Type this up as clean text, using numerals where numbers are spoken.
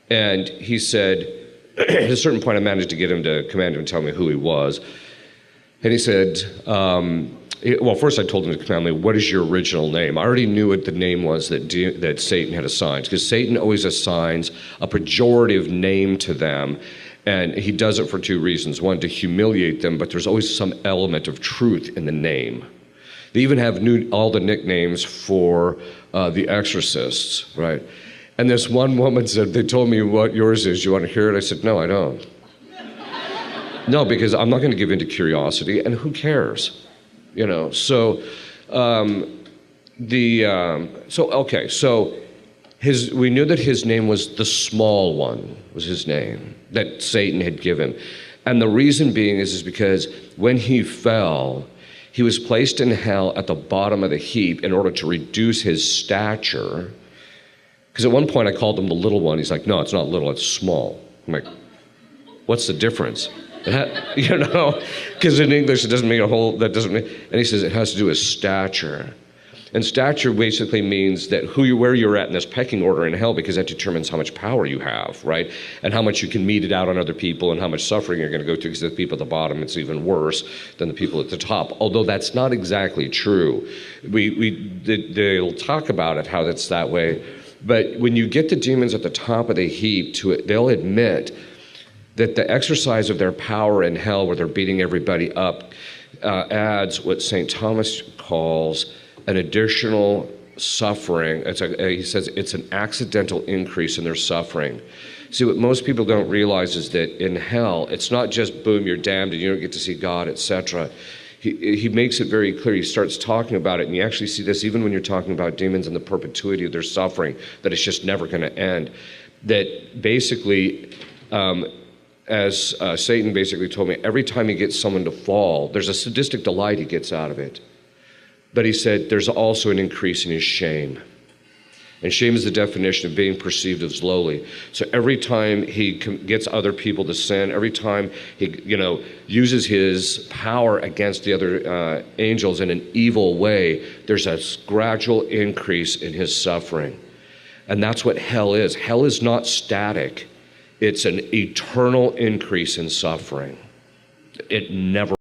And he said, at a certain point I managed to get him to command him and tell me who he was. And he said, well, first I told him to command me, what is your original name? I already knew what the name was that Satan had assigned, because Satan always assigns a pejorative name to them. And he does it for two reasons. One, to humiliate them, but there's always some element of truth in the name. They even have all the nicknames for the exorcists, right? And this one woman said, they told me what yours is. You want to hear it? I said, no, I don't. No, because I'm not going to give in to curiosity, and who cares? You know, so, we knew that his name was the small one, was his name, that Satan had given. And the reason being is because when he fell, he was placed in hell at the bottom of the heap in order to reduce his stature. Because at one point I called him the little one. He's like, no, it's not little, it's small. I'm like, what's the difference? You know, because in English it doesn't mean and he says it has to do with stature. And stature basically means that where you're at in this pecking order in hell, because that determines how much power you have, right? And how much you can mete it out on other people and how much suffering you're going to go through, because the people at the bottom, it's even worse than the people at the top. Although that's not exactly true. They'll talk about it, how that's that way. But when you get the demons at the top of the heap, they'll admit that the exercise of their power in hell, where they're beating everybody up, adds what St. Thomas calls an additional suffering. He says it's an accidental increase in their suffering. See, what most people don't realize is that in hell, it's not just boom, you're damned and you don't get to see God, etc. He makes it very clear. He starts talking about it, and you actually see this even when you're talking about demons and the perpetuity of their suffering, that it's just never going to end. That basically, as Satan basically told me, every time he gets someone to fall, there's a sadistic delight he gets out of it. But he said there's also an increase in his shame. And shame is the definition of being perceived as lowly. So every time he gets other people to sin, every time he uses his power against the other angels in an evil way, there's a gradual increase in his suffering. And that's what hell is. Hell is not static. It's an eternal increase in suffering. It never